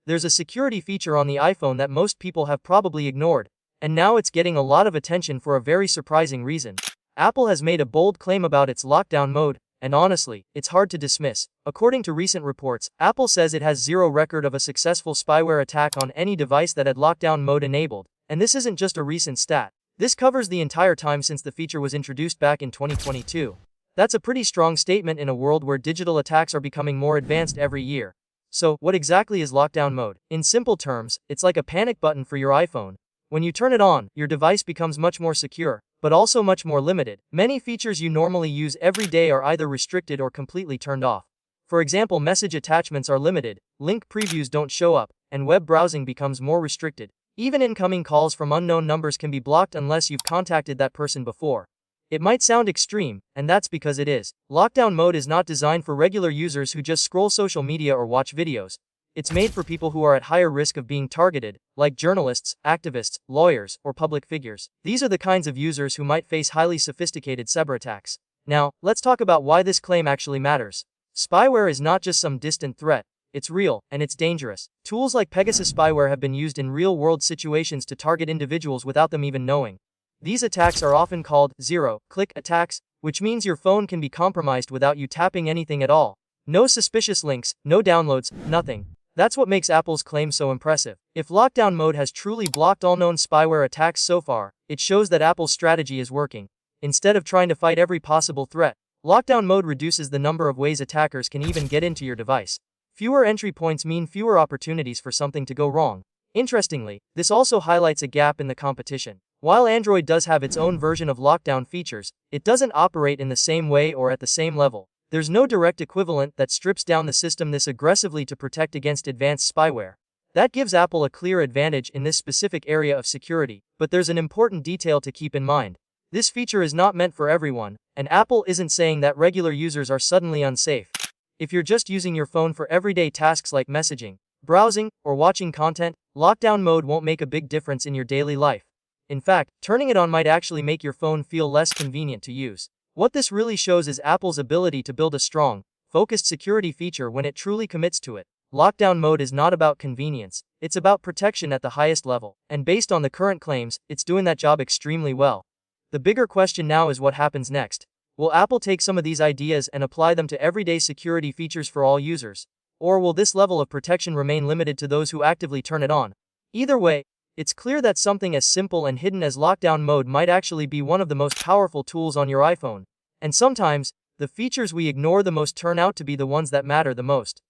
There's a security feature on the iPhone that most people have probably ignored, and now it's getting a lot of attention for a very surprising reason. Apple has made a bold claim about its lockdown mode, and honestly, it's hard to dismiss. According to recent reports, Apple says it has zero record of a successful spyware attack on any device that had lockdown mode enabled, and this isn't just a recent stat. This covers the entire time since the feature was introduced back in 2022. That's a pretty strong statement in a world where digital attacks are becoming more advanced every year. So, what exactly is lockdown mode? In simple terms, it's like a panic button for your iPhone. When you turn it on, your device becomes much more secure, but also much more limited. Many features you normally use every day are either restricted or completely turned off. For example, message attachments are limited, link previews don't show up, and web browsing becomes more restricted. Even incoming calls from unknown numbers can be blocked unless you've contacted that person before. It might sound extreme, and that's because it is. Lockdown mode is not designed for regular users who just scroll social media or watch videos. It's made for people who are at higher risk of being targeted, like journalists, activists, lawyers, or public figures. These are the kinds of users who might face highly sophisticated cyberattacks. Now, let's talk about why this claim actually matters. Spyware is not just some distant threat. It's real, and it's dangerous. Tools like Pegasus spyware have been used in real-world situations to target individuals without them even knowing. These attacks are often called zero-click attacks, which means your phone can be compromised without you tapping anything at all. No suspicious links, no downloads, nothing. That's what makes Apple's claim so impressive. If lockdown mode has truly blocked all known spyware attacks so far, it shows that Apple's strategy is working. Instead of trying to fight every possible threat, lockdown mode reduces the number of ways attackers can even get into your device. Fewer entry points mean fewer opportunities for something to go wrong. Interestingly, this also highlights a gap in the competition. While Android does have its own version of lockdown features, it doesn't operate in the same way or at the same level. There's no direct equivalent that strips down the system this aggressively to protect against advanced spyware. That gives Apple a clear advantage in this specific area of security, but there's an important detail to keep in mind. This feature is not meant for everyone, and Apple isn't saying that regular users are suddenly unsafe. If you're just using your phone for everyday tasks like messaging, browsing, or watching content, lockdown mode won't make a big difference in your daily life. In fact, turning it on might actually make your phone feel less convenient to use. What this really shows is Apple's ability to build a strong, focused security feature when it truly commits to it. Lockdown mode is not about convenience, it's about protection at the highest level, and based on the current claims, it's doing that job extremely well. The bigger question now is what happens next. Will Apple take some of these ideas and apply them to everyday security features for all users? Or will this level of protection remain limited to those who actively turn it on? Either way, it's clear that something as simple and hidden as lockdown mode might actually be one of the most powerful tools on your iPhone. And sometimes, the features we ignore the most turn out to be the ones that matter the most.